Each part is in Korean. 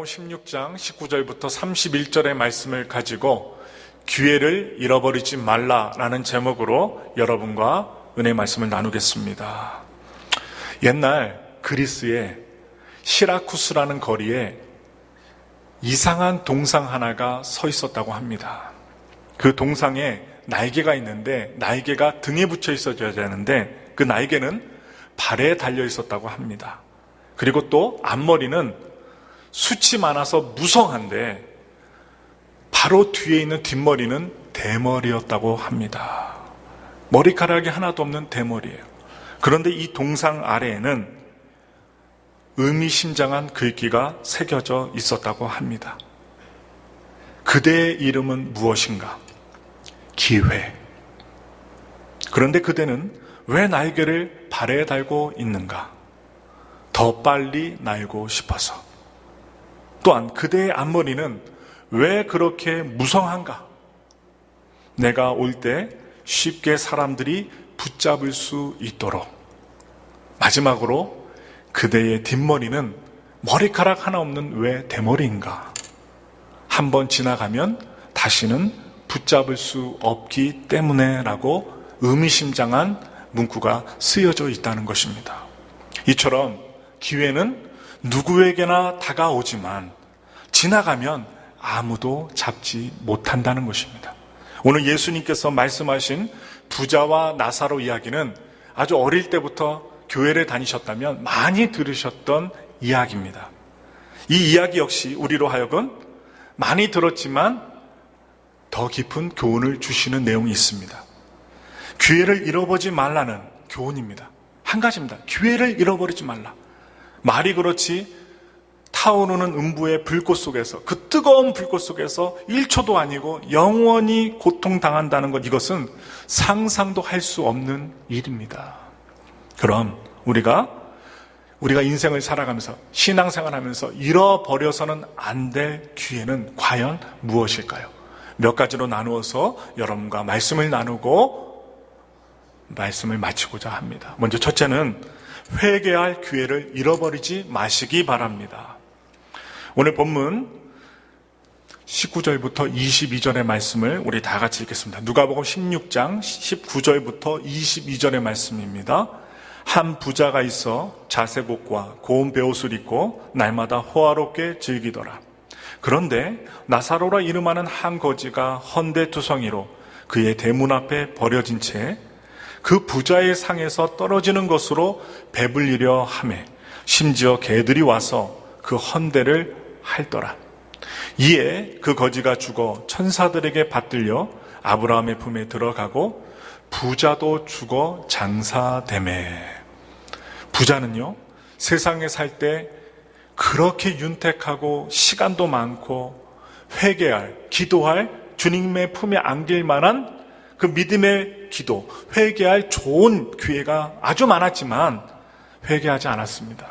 16장 19절부터 31절의 말씀을 가지고 기회를 잃어버리지 말라라는 제목으로 여러분과 은혜 말씀을 나누겠습니다. 옛날 그리스의 시라쿠스라는 거리에 이상한 동상 하나가 서 있었다고 합니다. 그 동상에 날개가 있는데 날개가 등에 붙여 있어야 되는데 그 날개는 발에 달려 있었다고 합니다. 그리고 또 앞머리는 숱이 많아서 무성한데 바로 뒤에 있는 뒷머리는 대머리였다고 합니다. 머리카락이 하나도 없는 대머리예요. 그런데 이 동상 아래에는 의미심장한 글귀가 새겨져 있었다고 합니다. 그대의 이름은 무엇인가? 기회. 그런데 그대는 왜 날개를 발에 달고 있는가? 더 빨리 날고 싶어서. 또한 그대의 앞머리는 왜 그렇게 무성한가? 내가 올 때 쉽게 사람들이 붙잡을 수 있도록. 마지막으로 그대의 뒷머리는 머리카락 하나 없는 왜 대머리인가? 한번 지나가면 다시는 붙잡을 수 없기 때문에 라고 의미심장한 문구가 쓰여져 있다는 것입니다. 이처럼 기회는 누구에게나 다가오지만 지나가면 아무도 잡지 못한다는 것입니다. 오늘 예수님께서 말씀하신 부자와 나사로 이야기는 아주 어릴 때부터 교회를 다니셨다면 많이 들으셨던 이야기입니다. 이 이야기 역시 우리로 하여금 많이 들었지만 더 깊은 교훈을 주시는 내용이 있습니다. 기회를 잃어버리지 말라는 교훈입니다. 한 가지입니다. 기회를 잃어버리지 말라. 말이 그렇지 타오르는 음부의 불꽃 속에서, 그 뜨거운 불꽃 속에서 1초도 아니고 영원히 고통당한다는 것, 이것은 상상도 할 수 없는 일입니다. 그럼 우리가 인생을 살아가면서 신앙생활하면서 잃어버려서는 안 될 기회는 과연 무엇일까요? 몇 가지로 나누어서 여러분과 말씀을 나누고 말씀을 마치고자 합니다. 먼저 첫째는 회개할 기회를 잃어버리지 마시기 바랍니다. 오늘 본문 19절부터 22절의 말씀을 우리 다 같이 읽겠습니다. 누가복음 16장 19절부터 22절의 말씀입니다. 한 부자가 있어 자색 옷과 고운 베옷을 입고 날마다 호화롭게 즐기더라. 그런데 나사로라 이름하는 한 거지가 헌데투성이로 그의 대문 앞에 버려진 채 그 부자의 상에서 떨어지는 것으로 배불리려 하매 심지어 개들이 와서 그 헌데를 핥더라. 이에 그 거지가 죽어 천사들에게 받들려 아브라함의 품에 들어가고 부자도 죽어 장사되매. 부자는요, 세상에 살 때 그렇게 윤택하고 시간도 많고 회개할, 기도할, 주님의 품에 안길 만한 그 믿음의 기도, 회개할 좋은 기회가 아주 많았지만 회개하지 않았습니다.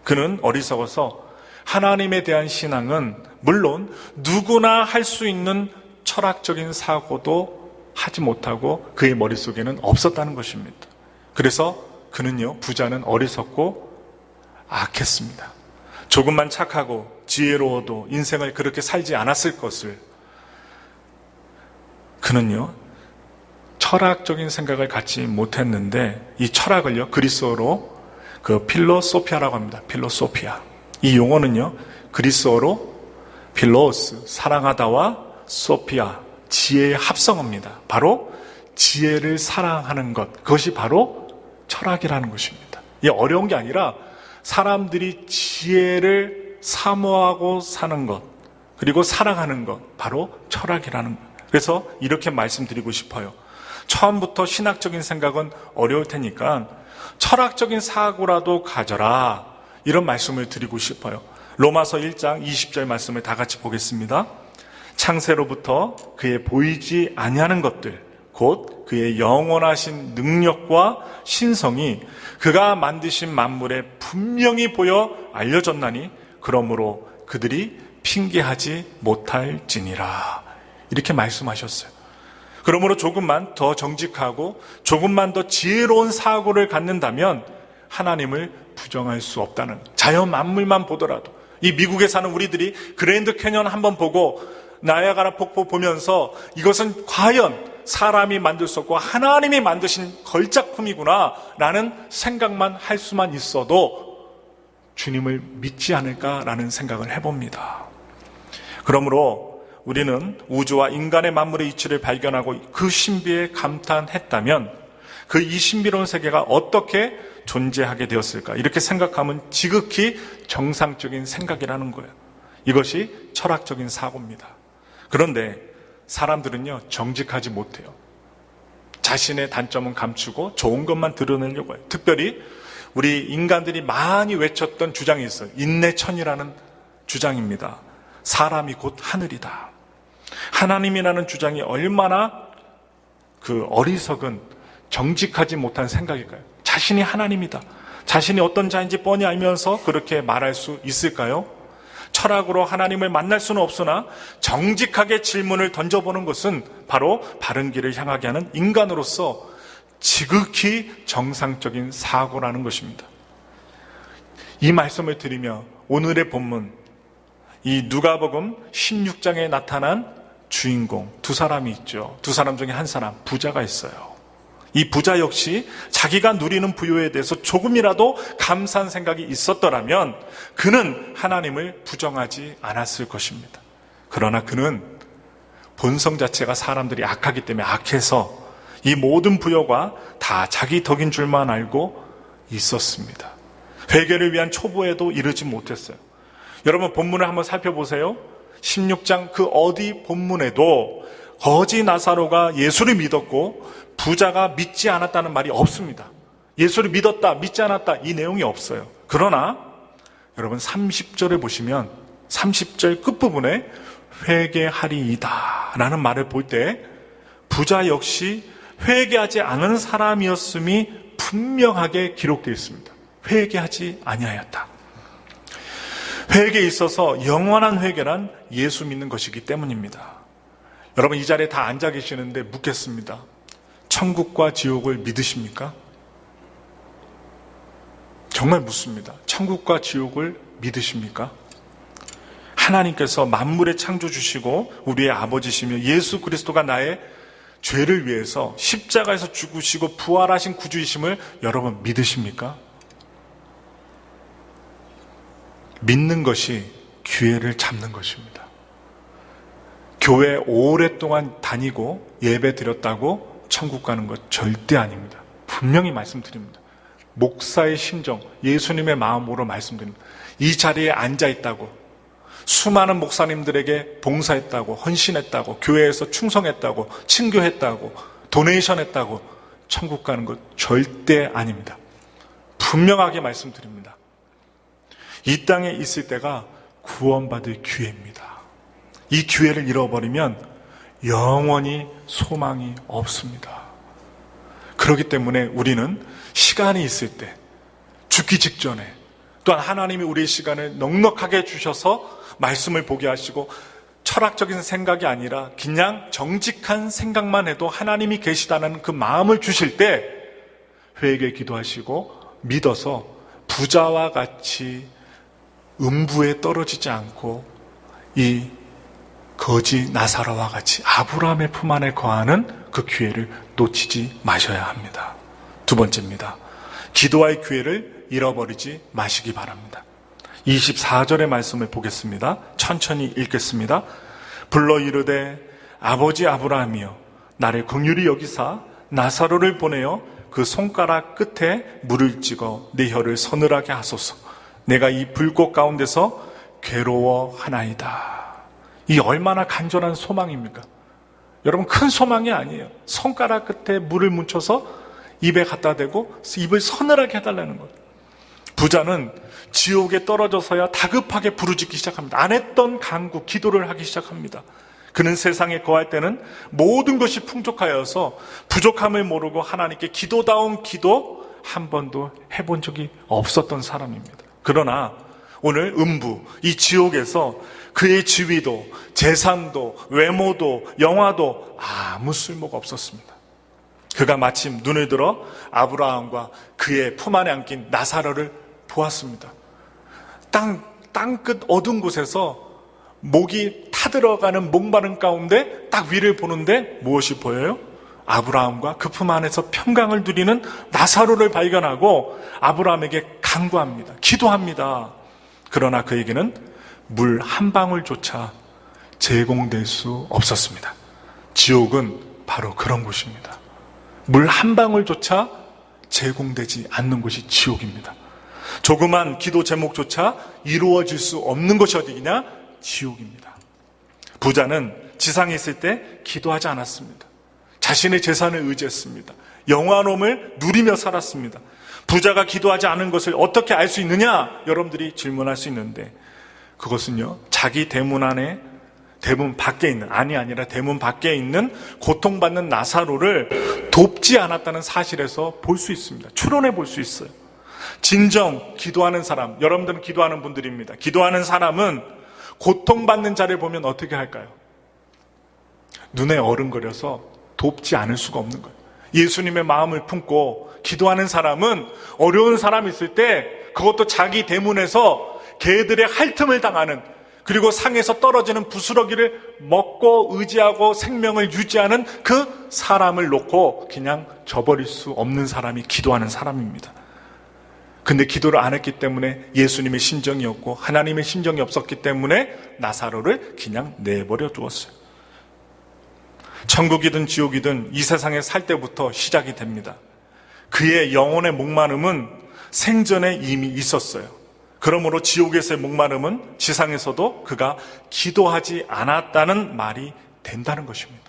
그는 어리석어서 하나님에 대한 신앙은 물론 누구나 할 수 있는 철학적인 사고도 하지 못하고 그의 머릿속에는 없었다는 것입니다. 그래서 그는요, 부자는 어리석고 악했습니다. 조금만 착하고 지혜로워도 인생을 그렇게 살지 않았을 것을 그는요, 철학적인 생각을 갖지 못했는데 이 철학을요, 그리스어로 그 필로소피아라고 합니다. 필로소피아. 이 용어는요, 그리스어로 필로스, 사랑하다와 소피아, 지혜의 합성어입니다. 바로 지혜를 사랑하는 것, 그것이 바로 철학이라는 것입니다. 이게 어려운 게 아니라 사람들이 지혜를 사모하고 사는 것, 그리고 사랑하는 것, 바로 철학이라는 것. 그래서 이렇게 말씀드리고 싶어요. 처음부터 신학적인 생각은 어려울 테니까 철학적인 사고라도 가져라, 이런 말씀을 드리고 싶어요. 로마서 1장 20절 말씀을 다 같이 보겠습니다. 창세로부터 그의 보이지 아니하는 것들, 곧 그의 영원하신 능력과 신성이 그가 만드신 만물에 분명히 보여 알려졌나니 그러므로 그들이 핑계하지 못할지니라. 이렇게 말씀하셨어요. 그러므로 조금만 더 정직하고 조금만 더 지혜로운 사고를 갖는다면 하나님을 부정할 수 없다는, 자연 만물만 보더라도 이 미국에 사는 우리들이 그랜드 캐년 한번 보고 나야가라 폭포 보면서 이것은 과연 사람이 만들 수 없고 하나님이 만드신 걸작품이구나 라는 생각만 할 수만 있어도 주님을 믿지 않을까라는 생각을 해봅니다. 그러므로 우리는 우주와 인간의 만물의 이치를 발견하고 그 신비에 감탄했다면 그 이 신비로운 세계가 어떻게 존재하게 되었을까? 이렇게 생각하면 지극히 정상적인 생각이라는 거예요. 이것이 철학적인 사고입니다. 그런데 사람들은요, 정직하지 못해요. 자신의 단점은 감추고 좋은 것만 드러내려고 해요. 특별히 우리 인간들이 많이 외쳤던 주장이 있어요. 인내천이라는 주장입니다. 사람이 곧 하늘이다. 하나님이라는 주장이 얼마나 그 어리석은 정직하지 못한 생각일까요? 자신이 하나님이다. 자신이 어떤 자인지 뻔히 알면서 그렇게 말할 수 있을까요? 철학으로 하나님을 만날 수는 없으나 정직하게 질문을 던져보는 것은 바로 바른 길을 향하게 하는 인간으로서 지극히 정상적인 사고라는 것입니다. 이 말씀을 드리며 오늘의 본문, 이 누가복음 16장에 나타난 주인공 두 사람이 있죠. 두 사람 중에 한 사람, 부자가 있어요. 이 부자 역시 자기가 누리는 부요에 대해서 조금이라도 감사한 생각이 있었더라면 그는 하나님을 부정하지 않았을 것입니다. 그러나 그는 본성 자체가 사람들이 악하기 때문에 악해서 이 모든 부요가 다 자기 덕인 줄만 알고 있었습니다. 회개를 위한 초보에도 이르지 못했어요. 여러분 본문을 한번 살펴보세요. 16장 그 어디 본문에도 거지 나사로가 예수를 믿었고 부자가 믿지 않았다는 말이 없습니다. 예수를 믿었다, 믿지 않았다 이 내용이 없어요. 그러나 여러분 30절을 보시면 30절 끝부분에 회개하리이다 라는 말을 볼 때 부자 역시 회개하지 않은 사람이었음이 분명하게 기록되어 있습니다. 회개하지 아니하였다. 회개에 있어서 영원한 회개란 예수 믿는 것이기 때문입니다. 여러분 이 자리에 다 앉아 계시는데 묻겠습니다. 천국과 지옥을 믿으십니까? 정말 묻습니다. 천국과 지옥을 믿으십니까? 하나님께서 만물의 창조주시고 우리의 아버지시며 예수 그리스도가 나의 죄를 위해서 십자가에서 죽으시고 부활하신 구주이심을 여러분 믿으십니까? 믿는 것이 기회를 잡는 것입니다. 교회 오랫동안 다니고 예배 드렸다고 천국 가는 것 절대 아닙니다. 분명히 말씀드립니다. 목사의 심정, 예수님의 마음으로 말씀드립니다. 이 자리에 앉아 있다고, 수많은 목사님들에게 봉사했다고, 헌신했다고, 교회에서 충성했다고, 친교했다고, 도네이션 했다고 천국 가는 것 절대 아닙니다. 분명하게 말씀드립니다. 이 땅에 있을 때가 구원받을 기회입니다. 이 기회를 잃어버리면 영원히 소망이 없습니다. 그렇기 때문에 우리는 시간이 있을 때, 죽기 직전에, 또한 하나님이 우리의 시간을 넉넉하게 주셔서 말씀을 보게 하시고 철학적인 생각이 아니라 그냥 정직한 생각만 해도 하나님이 계시다는 그 마음을 주실 때 회개 기도하시고 믿어서 부자와 같이 음부에 떨어지지 않고 이 거지 나사로와 같이 아브라함의 품 안에 거하는 그 기회를 놓치지 마셔야 합니다. 두 번째입니다. 기도의 기회를 잃어버리지 마시기 바랍니다. 24절의 말씀을 보겠습니다. 천천히 읽겠습니다. 불러 이르되 아버지 아브라함이여 나를 긍휼히 여기사 나사로를 보내어 그 손가락 끝에 물을 찍어 내 혀를 서늘하게 하소서. 내가 이 불꽃 가운데서 괴로워하나이다. 이 얼마나 간절한 소망입니까? 여러분 큰 소망이 아니에요. 손가락 끝에 물을 묻혀서 입에 갖다 대고 입을 서늘하게 해달라는 거예요. 부자는 지옥에 떨어져서야 다급하게 부르짖기 시작합니다. 안 했던 간구, 기도를 하기 시작합니다. 그는 세상에 거할 때는 모든 것이 풍족하여서 부족함을 모르고 하나님께 기도다운 기도 한 번도 해본 적이 없었던 사람입니다. 그러나 오늘 음부, 이 지옥에서 그의 지위도, 재산도, 외모도, 영화도 아무 쓸모가 없었습니다. 그가 마침 눈을 들어 아브라함과 그의 품 안에 안긴 나사로를 보았습니다. 땅끝 어두운 곳에서 목이 타들어가는 목마른 가운데 딱 위를 보는데 무엇이 보여요? 아브라함과 그 품 안에서 평강을 누리는 나사로를 발견하고 아브라함에게 간구합니다. 기도합니다. 그러나 그에게는 물 한 방울조차 제공될 수 없었습니다. 지옥은 바로 그런 곳입니다. 물 한 방울조차 제공되지 않는 곳이 지옥입니다. 조그만 기도 제목조차 이루어질 수 없는 곳이 어디냐? 지옥입니다. 부자는 지상에 있을 때 기도하지 않았습니다. 자신의 재산을 의지했습니다. 영화로움을 누리며 살았습니다. 부자가 기도하지 않은 것을 어떻게 알 수 있느냐? 여러분들이 질문할 수 있는데 그것은요, 자기 대문 안에 대문 밖에 있는, 아니라 대문 밖에 있는 고통받는 나사로를 돕지 않았다는 사실에서 볼 수 있습니다. 추론해 볼 수 있어요. 진정 기도하는 사람, 여러분들은 기도하는 분들입니다. 기도하는 사람은 고통받는 자를 보면 어떻게 할까요? 눈에 어른거려서 돕지 않을 수가 없는 거예요. 예수님의 마음을 품고 기도하는 사람은 어려운 사람이 있을 때 그것도 자기 대문에서 개들의 핥음을 당하는, 그리고 상에서 떨어지는 부스러기를 먹고 의지하고 생명을 유지하는 그 사람을 놓고 그냥 저버릴 수 없는 사람이 기도하는 사람입니다. 근데 기도를 안 했기 때문에 예수님의 심정이었고 하나님의 심정이 없었기 때문에 나사로를 그냥 내버려 두었어요. 천국이든 지옥이든 이 세상에 살 때부터 시작이 됩니다. 그의 영혼의 목마름은 생전에 이미 있었어요. 그러므로 지옥에서의 목마름은 지상에서도 그가 기도하지 않았다는 말이 된다는 것입니다.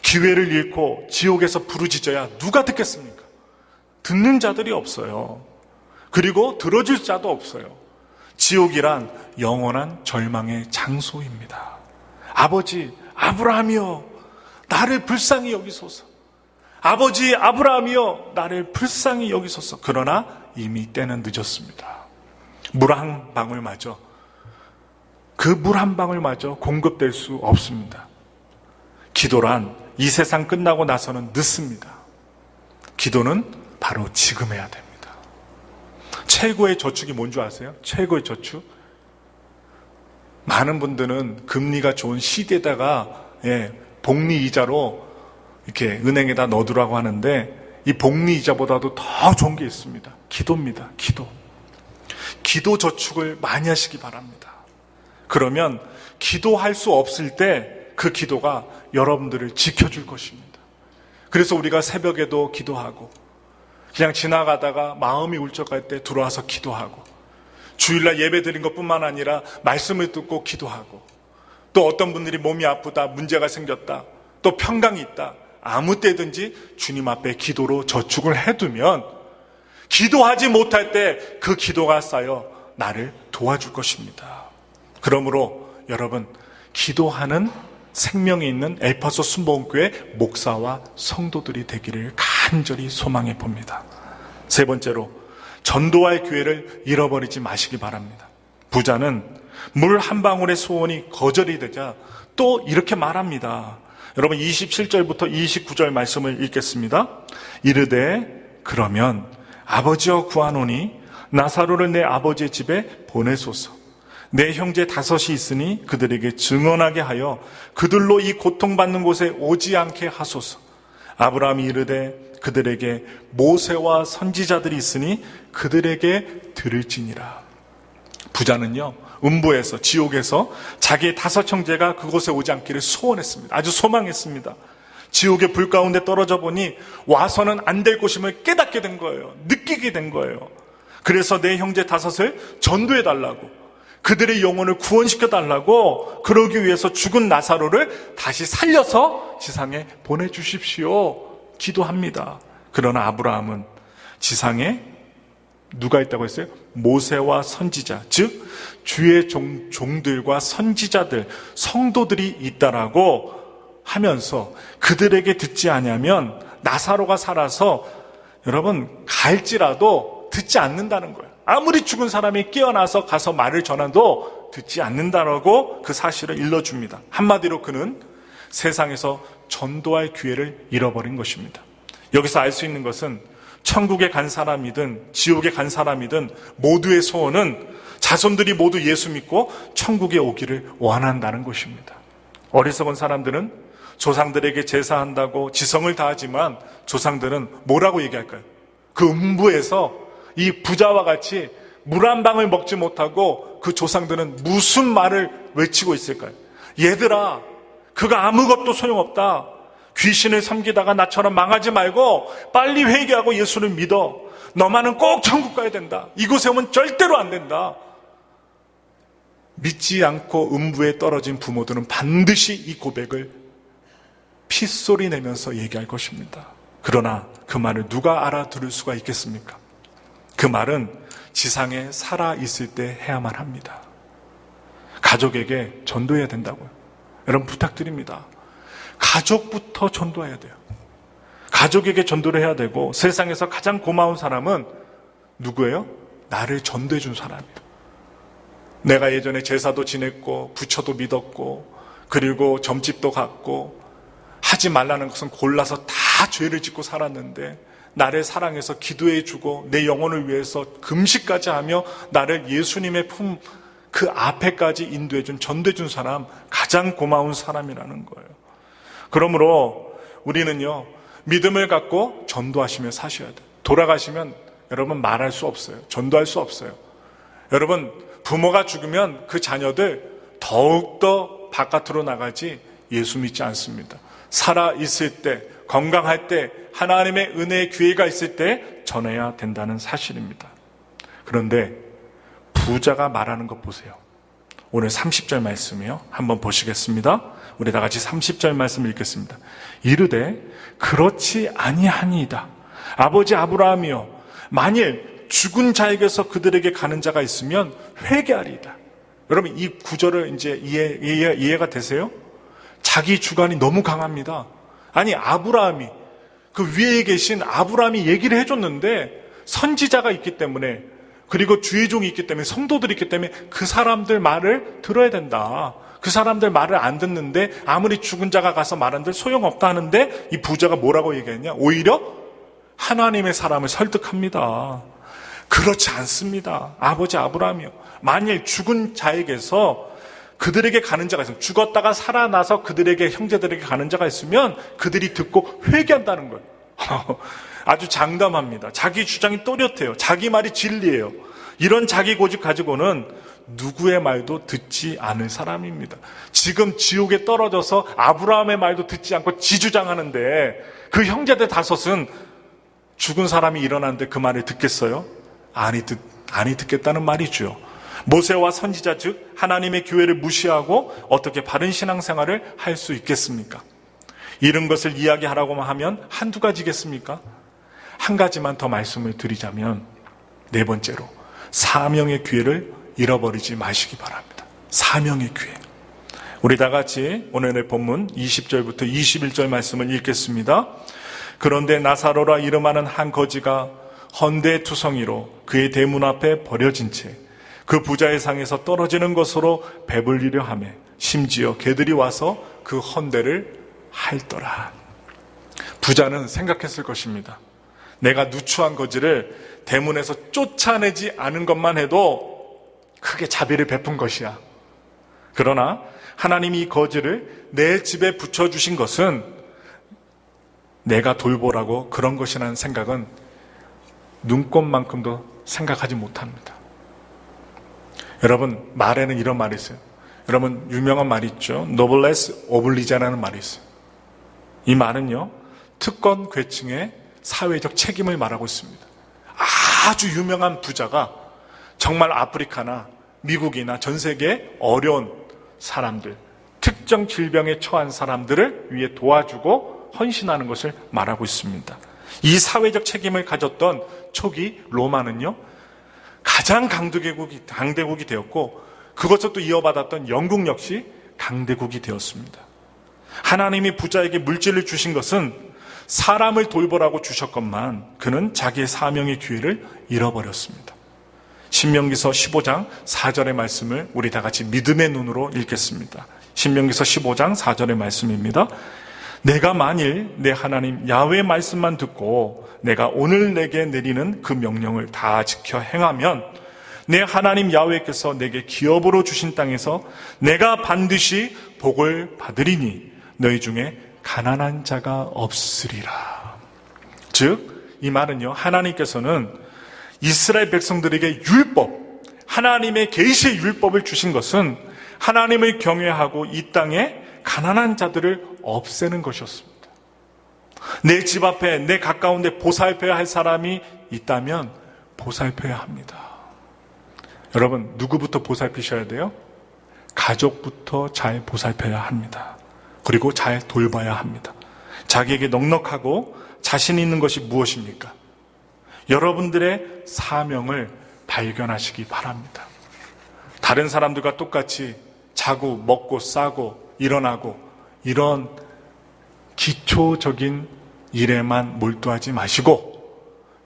기회를 잃고 지옥에서 부르짖어야 누가 듣겠습니까? 듣는 자들이 없어요. 그리고 들어줄 자도 없어요. 지옥이란 영원한 절망의 장소입니다. 아버지 아브라함이여 나를 불쌍히 여기소서. 아버지 아브라함이여 나를 불쌍히 여기소서. 그러나 이미 때는 늦었습니다. 물 한 방울마저, 그 물 한 방울마저 공급될 수 없습니다. 기도란 이 세상 끝나고 나서는 늦습니다. 기도는 바로 지금 해야 됩니다. 최고의 저축이 뭔지 아세요? 최고의 저축? 많은 분들은 금리가 좋은 CD에다가 복리 이자로 이렇게 은행에다 넣어두라고 하는데 이 복리 이자보다도 더 좋은 게 있습니다. 기도입니다. 기도 저축을 많이 하시기 바랍니다. 그러면 기도할 수 없을 때 그 기도가 여러분들을 지켜줄 것입니다. 그래서 우리가 새벽에도 기도하고 그냥 지나가다가 마음이 울적할 때 들어와서 기도하고 주일날 예배 드린 것뿐만 아니라 말씀을 듣고 기도하고 또 어떤 분들이 몸이 아프다, 문제가 생겼다, 또 평강이 있다, 아무 때든지 주님 앞에 기도로 저축을 해두면 기도하지 못할 때 그 기도가 쌓여 나를 도와줄 것입니다. 그러므로 여러분, 기도하는 생명이 있는 엘파소 순복음교회 목사와 성도들이 되기를 간절히 소망해 봅니다. 세 번째로, 전도할 기회를 잃어버리지 마시기 바랍니다. 부자는 물 한 방울의 소원이 거절이 되자 또 이렇게 말합니다. 여러분 27절부터 29절 말씀을 읽겠습니다. 이르되 그러면 아버지여 구하노니 나사로를 내 아버지의 집에 보내소서. 내 형제 5이 있으니 그들에게 증언하게 하여 그들로 이 고통받는 곳에 오지 않게 하소서. 아브라함이 이르되 그들에게 모세와 선지자들이 있으니 그들에게 들을지니라. 부자는요, 음부에서, 지옥에서 자기의 5 형제가 그곳에 오지 않기를 소원했습니다. 아주 소망했습니다. 지옥의 불 가운데 떨어져 보니 와서는 안 될 곳임을 깨닫게 된 거예요. 느끼게 된 거예요. 그래서 내 형제 5을 전도해 달라고, 그들의 영혼을 구원시켜 달라고, 그러기 위해서 죽은 나사로를 다시 살려서 지상에 보내주십시오 기도합니다. 그러나 아브라함은 지상에 누가 있다고 했어요? 모세와 선지자, 즉 주의 종들과 선지자들, 성도들이 있다라고 하면서 그들에게 듣지 아니하면 나사로가 살아서 여러분 갈지라도 듣지 않는다는 거예요. 아무리 죽은 사람이 깨어나서 가서 말을 전해도 듣지 않는다라고 그 사실을 일러줍니다. 한마디로 그는 세상에서 전도할 기회를 잃어버린 것입니다. 여기서 알 수 있는 것은 천국에 간 사람이든 지옥에 간 사람이든 모두의 소원은 자손들이 모두 예수 믿고 천국에 오기를 원한다는 것입니다. 어리석은 사람들은 조상들에게 제사한다고 지성을 다하지만 조상들은 뭐라고 얘기할까요? 그 음부에서 이 부자와 같이 물 한 방울 먹지 못하고 그 조상들은 무슨 말을 외치고 있을까요? 얘들아, 그거 아무것도 소용없다. 귀신을 섬기다가 나처럼 망하지 말고 빨리 회개하고 예수를 믿어. 너만은 꼭 천국 가야 된다. 이곳에 오면 절대로 안 된다. 믿지 않고 음부에 떨어진 부모들은 반드시 이 고백을 핏소리 내면서 얘기할 것입니다. 그러나 그 말을 누가 알아들을 수가 있겠습니까? 그 말은 지상에 살아있을 때 해야만 합니다. 가족에게 전도해야 된다고요. 여러분 부탁드립니다. 가족부터 전도해야 돼요. 가족에게 전도를 해야 되고 세상에서 가장 고마운 사람은 누구예요? 나를 전도해 준 사람이에요. 내가 예전에 제사도 지냈고 부처도 믿었고 그리고 점집도 갔고 하지 말라는 것은 골라서 다 죄를 짓고 살았는데 나를 사랑해서 기도해 주고 내 영혼을 위해서 금식까지 하며 나를 예수님의 품 그 앞에까지 인도해 준 전도해 준 사람, 가장 고마운 사람이라는 거예요. 그러므로 우리는요, 믿음을 갖고 전도하시며 사셔야 돼요. 돌아가시면 여러분 말할 수 없어요. 전도할 수 없어요. 여러분 부모가 죽으면 그 자녀들 더욱더 바깥으로 나가지 예수 믿지 않습니다. 살아있을 때, 건강할 때, 하나님의 은혜의 기회가 있을 때 전해야 된다는 사실입니다. 그런데 부자가 말하는 것 보세요. 오늘 30절 말씀이요. 한번 보시겠습니다. 우리 다 같이 30절 말씀 읽겠습니다. 이르되 그렇지 아니하니이다. 아버지 아브라함이여, 만일 죽은 자에게서 그들에게 가는 자가 있으면 회개하리이다. 여러분 이 구절을 이제 이해가 되세요? 자기 주관이 너무 강합니다. 아니 아브라함이 그 위에 계신 아브라함이 얘기를 해줬는데 선지자가 있기 때문에 그리고 주의 종이 있기 때문에 성도들이 있기 때문에 그 사람들 말을 들어야 된다. 그 사람들 말을 안 듣는데 아무리 죽은 자가 가서 말한들 소용없다 하는데 이 부자가 뭐라고 얘기했냐? 오히려 하나님의 사람을 설득합니다. 그렇지 않습니다. 아버지 아브라함이요. 만일 죽은 자에게서 그들에게 가는 자가 있으면 죽었다가 살아나서 그들에게 형제들에게 가는 자가 있으면 그들이 듣고 회개한다는 거예요. 아주 장담합니다. 자기 주장이 또렷해요. 자기 말이 진리예요. 이런 자기 고집 가지고는 누구의 말도 듣지 않을 사람입니다. 지금 지옥에 떨어져서 아브라함의 말도 듣지 않고 지 주장하는데 그 형제들 다섯은 죽은 사람이 일어났는데 그 말을 듣겠어요? 아니 듣겠다는 말이죠. 모세와 선지자 즉 하나님의 교회를 무시하고 어떻게 바른 신앙생활을 할 수 있겠습니까? 이런 것을 이야기하라고만 하면 한두 가지겠습니까? 한 가지만 더 말씀을 드리자면 네 번째로 사명의 기회를 잃어버리지 마시기 바랍니다. 사명의 기회. 우리 다 같이 오늘의 본문 20절부터 21절 말씀을 읽겠습니다. 그런데 나사로라 이름하는 한 거지가 헌데 투성이로 그의 대문 앞에 버려진 채 그 부자의 상에서 떨어지는 것으로 배불리려 하며 심지어 개들이 와서 그 헌데를 핥더라. 부자는 생각했을 것입니다. 내가 누추한 거지를 대문에서 쫓아내지 않은 것만 해도 크게 자비를 베푼 것이야. 그러나 하나님이 이 거지를 내 집에 붙여주신 것은 내가 돌보라고 그런 것이라는 생각은 눈꼽만큼도 생각하지 못합니다. 여러분 말에는 이런 말이 있어요. 여러분 유명한 말이 있죠. 노블레스 오블리자라는 말이 있어요. 이 말은요 특권 계층의 사회적 책임을 말하고 있습니다. 아주 유명한 부자가 정말 아프리카나 미국이나 전 세계의 어려운 사람들, 특정 질병에 처한 사람들을 위해 도와주고 헌신하는 것을 말하고 있습니다. 이 사회적 책임을 가졌던 초기 로마는요 가장 강대국이 되었고 그것을 또 이어받았던 영국 역시 강대국이 되었습니다. 하나님이 부자에게 물질을 주신 것은 사람을 돌보라고 주셨건만 그는 자기의 사명의 기회를 잃어버렸습니다. 신명기서 15장 4절의 말씀을 우리 다 같이 믿음의 눈으로 읽겠습니다. 신명기서 15장 4절의 말씀입니다. 내가 만일 내 하나님 야훼의 말씀만 듣고 내가 오늘 내게 내리는 그 명령을 다 지켜 행하면 내 하나님 야훼께서 내게 기업으로 주신 땅에서 내가 반드시 복을 받으리니 너희 중에 가난한 자가 없으리라. 즉, 이 말은요, 하나님께서는 이스라엘 백성들에게 율법, 하나님의 계시의 율법을 주신 것은 하나님을 경외하고 이 땅에 가난한 자들을 없애는 것이었습니다. 내 집 앞에, 내 가까운데 보살펴야 할 사람이 있다면 보살펴야 합니다. 여러분, 누구부터 보살피셔야 돼요? 가족부터 잘 보살펴야 합니다. 그리고 잘 돌봐야 합니다. 자기에게 넉넉하고 자신 있는 것이 무엇입니까? 여러분들의 사명을 발견하시기 바랍니다. 다른 사람들과 똑같이 자고 먹고 싸고 일어나고 이런 기초적인 일에만 몰두하지 마시고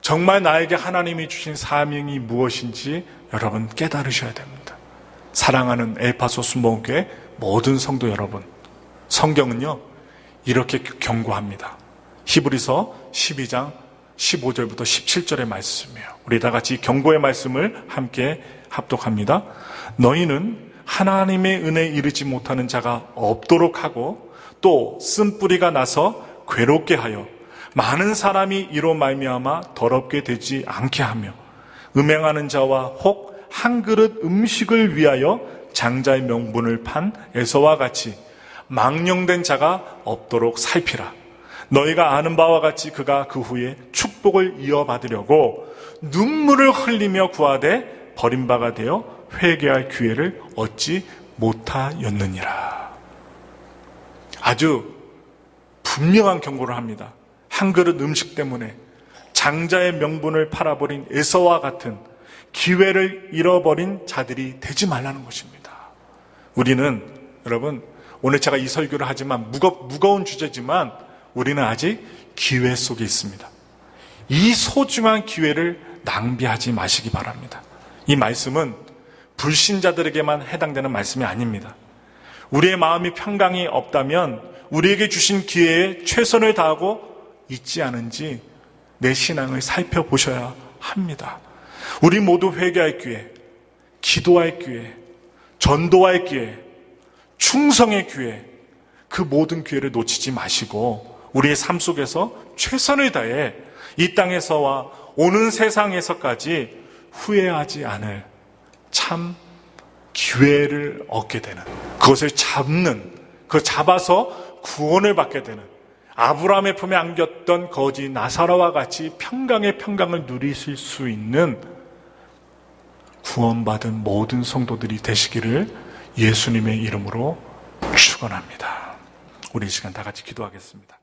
정말 나에게 하나님이 주신 사명이 무엇인지 여러분 깨달으셔야 됩니다. 사랑하는 에파소스 모교회 모든 성도 여러분, 성경은요 이렇게 경고합니다. 히브리서 12장 15절부터 17절의 말씀이에요. 우리 다 같이 경고의 말씀을 함께 합독합니다. 너희는 하나님의 은혜에 이르지 못하는 자가 없도록 하고 또 쓴뿌리가 나서 괴롭게 하여 많은 사람이 이로 말미암아 더럽게 되지 않게 하며 음행하는 자와 혹 한 그릇 음식을 위하여 장자의 명분을 판 에서와 같이 망령된 자가 없도록 살피라. 너희가 아는 바와 같이 그가 그 후에 축복을 이어받으려고 눈물을 흘리며 구하되 버림바가 되어 회개할 기회를 얻지 못하였느니라. 아주 분명한 경고를 합니다. 한 그릇 음식 때문에 장자의 명분을 팔아버린 에서와 같은 기회를 잃어버린 자들이 되지 말라는 것입니다. 우리는 여러분 오늘 제가 이 설교를 하지만 무거운 주제지만 우리는 아직 기회 속에 있습니다. 이 소중한 기회를 낭비하지 마시기 바랍니다. 이 말씀은 불신자들에게만 해당되는 말씀이 아닙니다. 우리의 마음이 평강이 없다면 우리에게 주신 기회에 최선을 다하고 있지 않은지 내 신앙을 살펴보셔야 합니다. 우리 모두 회개할 기회, 기도할 기회, 전도할 기회, 충성의 기회, 그 모든 기회를 놓치지 마시고 우리의 삶 속에서 최선을 다해 이 땅에서와 오는 세상에서까지 후회하지 않을 참 기회를 얻게 되는, 그것을 잡는, 그걸 잡아서 구원을 받게 되는, 아브라함의 품에 안겼던 거지 나사로와 같이 평강의 평강을 누리실 수 있는 구원받은 모든 성도들이 되시기를 예수님의 이름으로 축원합니다. 우리 이 시간 다 같이 기도하겠습니다.